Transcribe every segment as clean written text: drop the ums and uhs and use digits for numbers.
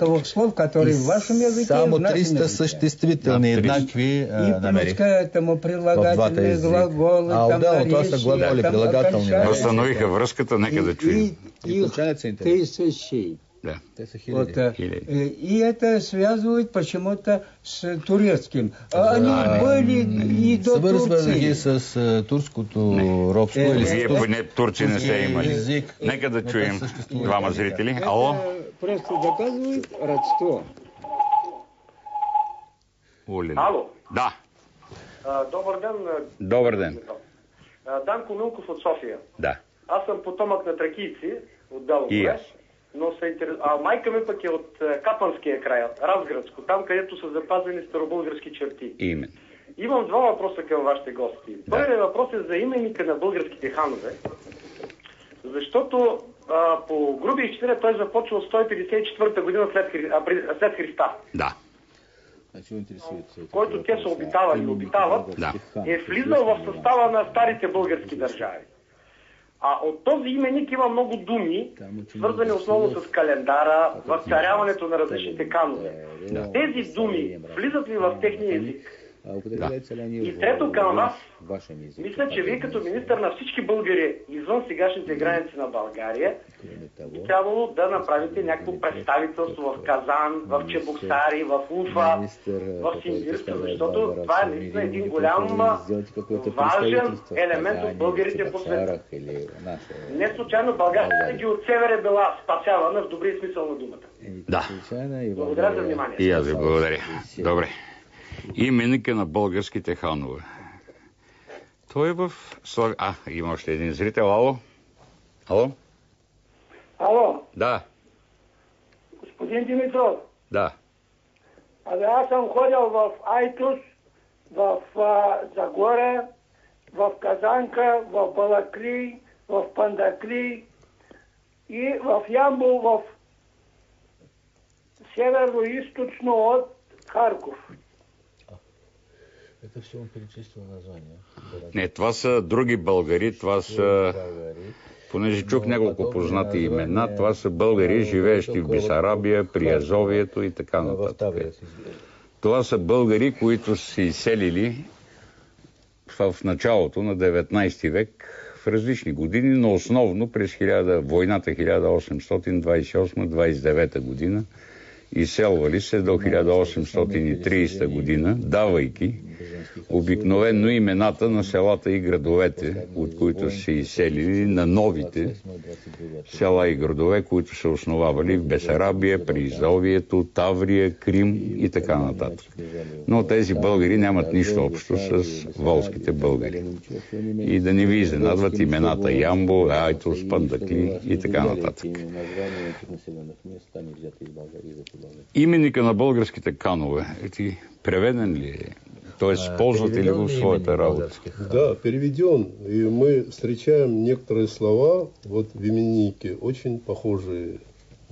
одинаковых слов, которые в вашем языке само и в нашем 300 языке. съществителни еднакви намерих. И плюс к этому прилагательные глаголы, там наречия, там окончания. Възстановиха връзката, нека да чуем. Их тысячи. Да. Вот, и это связывают почему-то с турецким. Они были и до Турции. с турското робство или Вие поне турци не сте имали. Нека да чуем двама зрители. Ало? Просто доказывает родство. Ало? Да. Добър ден. Добър ден. Данко Милков от София. Да. Аз съм потомък на тракийци от Бело И море, аз. но майка ми пък е от Капанския край, Разградско, там където са запазени старобългарски черти. Именно. Имам два въпроса към вашите гости. Първият въпрос е за именика на българските ханове, защото по груби изчисления той започва от 154 година след Христа. Да. Който те са обитавали и обитават, Да. е влизал в състава на старите български държави. А от този именик има много думи, свързани основно с календара, възцаряването на различните канове. Тези думи влизат ли в техния език? Да. И трето към вас, мисля, че вие като министър на всички българи извън сегашните граници на България, би трябвало да направите някакво представителство в Казан, в Чебоксари, в Уфа, в Симбирска, защото това е наистина един голям, важен елемент от българите по света. Не случайно България ги от север е била спасявана в добрия смисъл на думата. Да. Благодаря за внимание. И аз ви благодаря. Добре. Именика на българските ханове. Той е в... има още един зрител. Ало? Ало? Ало? Да. Господин Димитров? Да. Аз съм ходил в Айтос, в Загоре, в Казанка, в Балакли, в Пандакли и в Ямбол, в северо-источно от Харков. Это все он перечислил названия. Не, това са други българи, това са... Понеже чух няколко познати имена, това са българи, живеещи в Бесарабия, при Азовието и така нататък. Това са българи, които са изселили в началото на 19 век, в различни години, но основно през войната 1828-29 година, изселвали се до 1830 година, давайки обикновено имената на селата и градовете, от които са изселили, на новите села и градове, които са основавали в Бесарабия, Приазовието, Таврия, Крим и така нататък. Но тези българи нямат нищо общо с волските българи. И да не ви изненадват имената Ямбол, Айтос, Пандакли и така нататък. Именника на българските канове, преведен ли е? Тоест, ползвате ли го в своята работа? Да, переведен. И мы встречаем некоторые слова вот в именнике, очень похожие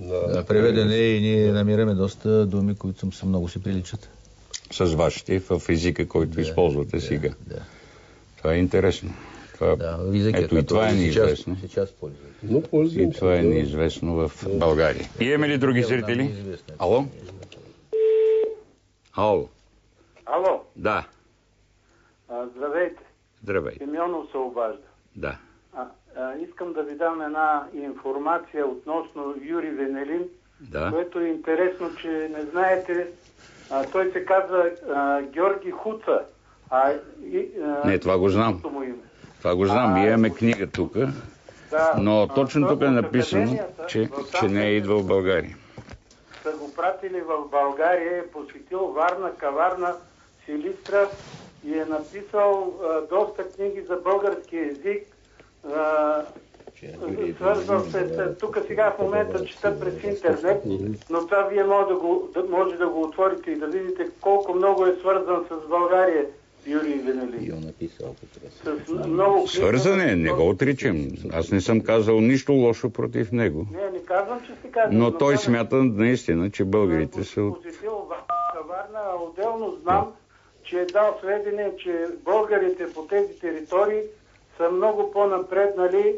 на... Преведен е и ние намираме доста думи, които са много си приличат. С вашите в езика, който използвате сега. Да. Това е интересно. Ето и това е неизвестно. И това е неизвестно в България. Имаме ли други зрители? Ало? Ало? Ало? Да. Здравейте. Здравейте. Симеонов се обажда. Да. Искам да ви дам една информация относно Юрий Венелин, което е интересно, че не знаете. Той се казва Георги Хуца. Не, това го знам. Това го знам. Ние имаме книга тук, но точно тук е написано, че не е идвал в България. Са го пратили в България, е посетил Варна, Каварна, Силистра и е написал доста книги за български език. Свързвам се, тук сега в момента чета през интернет, но това вие може да го отворите и да видите колко много е свързан с България Юрий Венелин. Свързан е, не го отричам. Аз не съм казал нищо лошо против него. Не казвам, че сте казали. Но той смята наистина, че българите са от... Варна, отделно знам, че е дал сведения, че българите по тези територии са много по-напреднали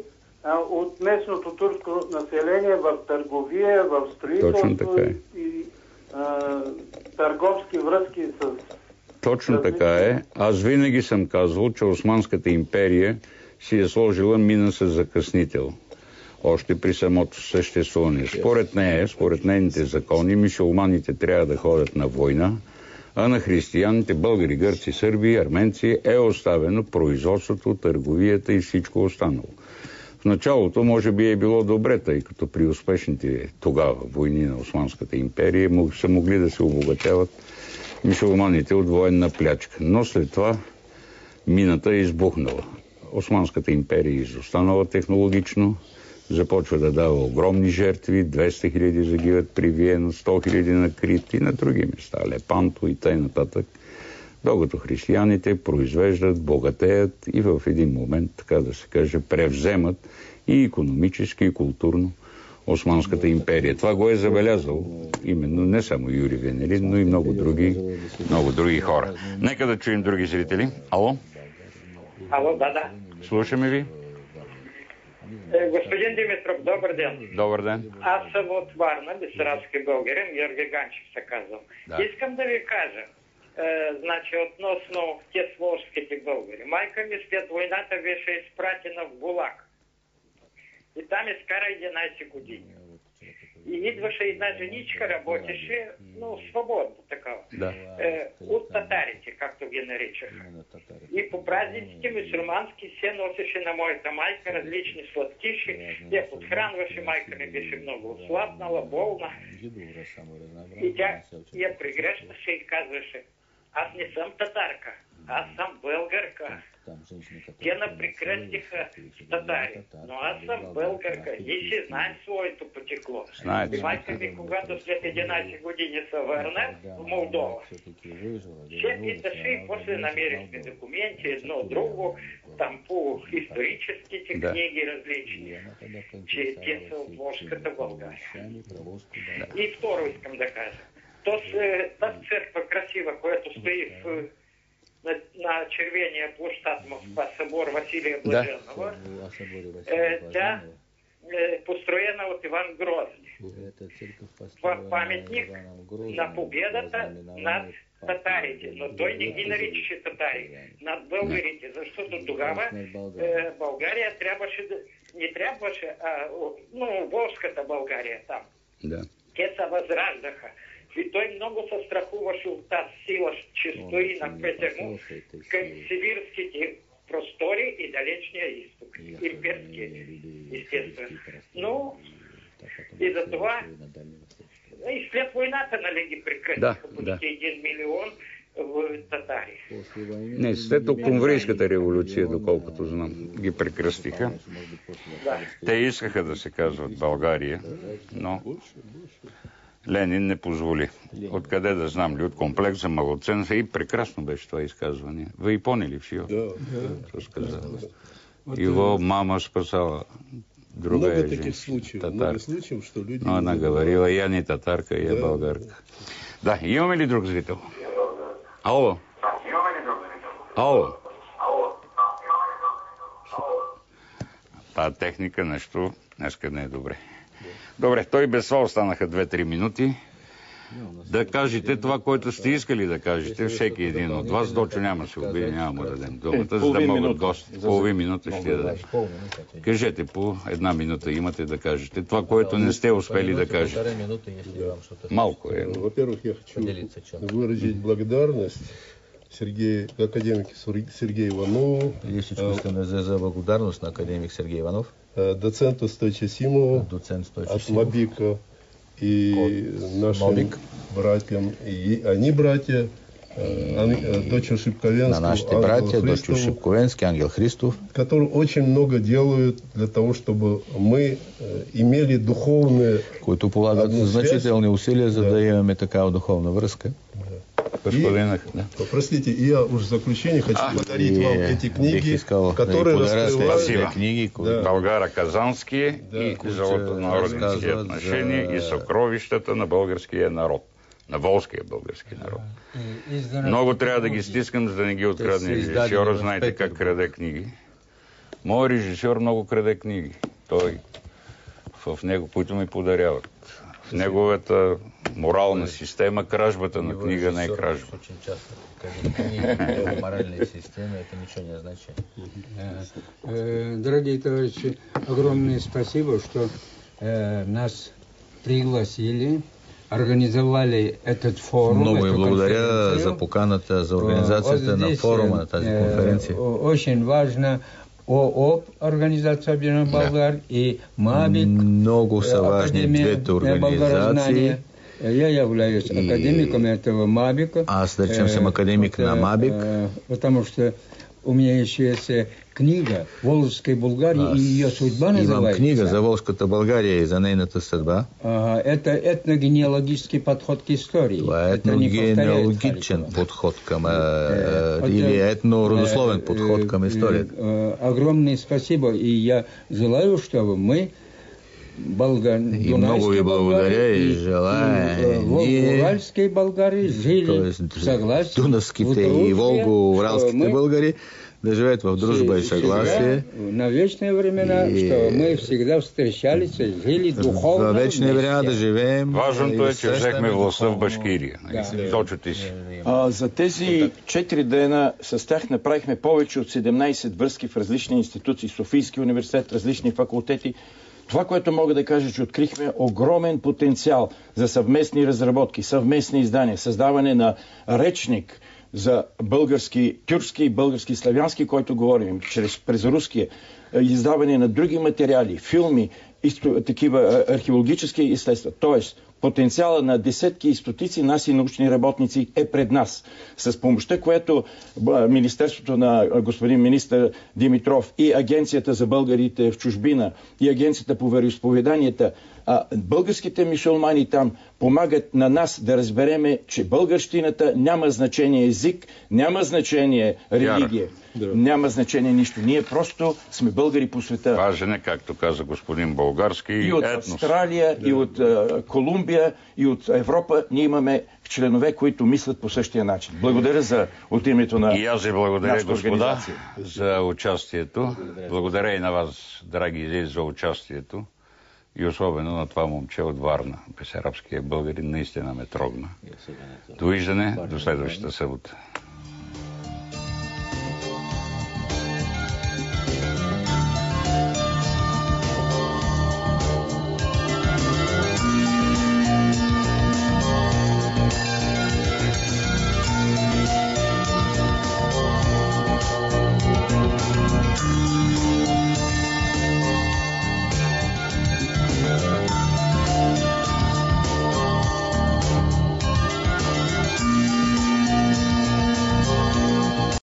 от местното турско население в търговия, в строителство търговски връзки с... Точно така е. Аз винаги съм казвал, че Османската империя си е сложила мина с закъснител. Още при самото съществуване. Според нея, според нейните закони, мюсюлманите трябва да ходят на война, а на християните, българи, гърци, сърби, арменци е оставено производството, търговията и всичко останало. В началото може би е било добре, тъй като при успешните тогава войни на Османската империя са могли да се обогатяват мюсюлманите от военна плячка. Но след това мината е избухнала. Османската империя е изостанала технологично, започва да дава огромни жертви, 200 000 загиват при Виена, 100 000 на Крит и на други места, Лепанто и т.н. Докато християните произвеждат, богатеят и в един момент, така да се каже, превземат и икономически, и културно Османската империя. Това го е забелязал именно не само Юрий Венелин, но и много други хора. Нека да чуем други зрители. Ало? Ало, да. Слушаме ви. Господин Димитров, добър ден. Добър ден. Аз съм от Варна, бесарабски българин, Георги Ганчев се казвам. Да. Искам да ви кажа, значи относно те волжските българи. Майка ми след войната беше изпратена в ГУЛАГ. И там изкара 11 години. И идваше една женичка, работеше, но свободно такава. Да. От татарите, както ги наричах. И по празниците мюсюлмански се носеше на моята майка различни сладкиши. Тя подхранваше, майка ми беше много ослабнала, болна. И тя я прегръщаше и казваше: аз не съм татарка, аз съм българка. Те напрекръстиха татари, но аз съм българка и си знаем своето потекло. И майка ми, когато след 11 години се върна в Молдова, се питаше и после намерихме документи, едно друго, там по историческите книги различни, че те са от Волжската България. И второ искам да кажа. Тази църква красива, която стои на червения площад Москва, събор Василия Блаженова, тя е построена от Иван Грозни. Това е паметник на победата над татарите, но той не ги наричаше татари, над българите, защото тогава България Волжската България там. Да. Те се възраждаха. И той много се страхуваше от тази сила, че стои на пътя му към сибирските простори и далечния изток. Имперския, естествено. Но и за това и след войната, нали, ги прекратиха почти 1 милион татари. Не, след Октомврийската революция, доколкото знам, ги прекръстиха. Да. Те искаха да се казват България, но Ленин не позволи. Откъде да знам ли? От комплекса малоценца. И прекрасно беше това изказване. Вы поняли все? Да. Что сказал? Его мама спасала другая много таких женщина. случаев, Татар. много случаев, что люди... Но она говорила: я не татарка, я болгарка. Да, имаме ли друг зрител? Ало? Ало? Та техника нещо днеска не е добре. Добре, той без това останаха 2-3 минути. Да кажете това, което сте искали да кажете, всеки един от вас. Дочо няма се обиди, няма му дадем думата, за да могат гости. Половин минута ще я дадем. Кажете, по 1 минута имате да кажете това, което не сте успели да кажете. Малко е. Во-первых, я хочу выразить благодарность академику Сергею Иванову. Есть искусственно за благодарность на академик Сергей Иванов. Доценту Стойче Симову от Мобика и нашим братьям, и они братья, дочь Шипковенский, на нашите братья, дочь Шипковенский, Ангел Христов, которые очень много делают для того, чтобы мы имели духовные, които полагат значителни усилия, за да имаме такава духовна връзка. Простите, и я уже в заключение хочу подарить вам эти книги, которые раскрывают... Книги, Българо-казанские и золотонароднические отношения и съкровищата на българския народ. На волжкия български народ. Много трябва да ги стискам, за да не ги открадне режисьора. Знаете как краде книги. Моят режисьор много краде книги. Той в него, които ми подаряват. В неговата морална система кражбата на книга не е кражба. Очень часто в моральной системе это ничего не означает. Дорогие товарищи, огромное спасибо, что нас пригласили, организовали этот форум. Много ви благодаря за поканата, за организацията на форума на тази конференция. Очень важно ООП, Организация Объединенных Болгар, и МАБИК, много са важни двете организации. Я являюсь академиком этого МАБИКа. Аз, да речем, съм академик на МАБИК. Потому что у меня еще есть книга «Волжской Болгарии» и ее судьба называется. Имам книга за Волжската България и за нейната съдба. Это этногенеалогический подход к истории. Това е етногенеалогичен подход към или етнородословен подход към историята. Огромное спасибо, и я желаю, чтобы мы и много ви благодаря и желая ние, уральские българи жили в съгласие, дунавските и волго-уралските българи да живеят в дружба и съгласие. На вечные времена, чтобы мы всегда встречались и жили духовно. В вечни времена да живеем. Важното е, че взехме властта в Башкирия. Точите си. За тези 4 дена с тях направихме повече от 17 връзки в различни институции, Софийски университет, различни факултети. Това, което мога да кажа, че открихме огромен потенциал за съвместни разработки, съвместни издания, създаване на речник за български, тюркски и български славянски, който говорим, през руския, издаване на други материали, филми, такива археологически изследвания. Тоест, потенциала на десетки и стотици наши научни работници е пред нас. С помощта, което Министерството на господин министър Димитров и Агенцията за българите в чужбина и Агенцията по вероизповеданията, българските мюсюлмани там помагат на нас да разбереме, че българщината няма значение език, няма значение религия, няма значение нищо. Ние просто сме българи по света. Важен е, както каза господин Болгарски, и от етнос. Австралия, и от Колумбия, и от Европа. Ние имаме членове, които мислят по същия начин. Благодаря от името на и аз ви благодаря, господа, за участието. Благодаря и на вас, драги излези, за участието. И особено на това момче от Варна, бесарабския българин, наистина ме трогна. Довиждане, до следващата събота.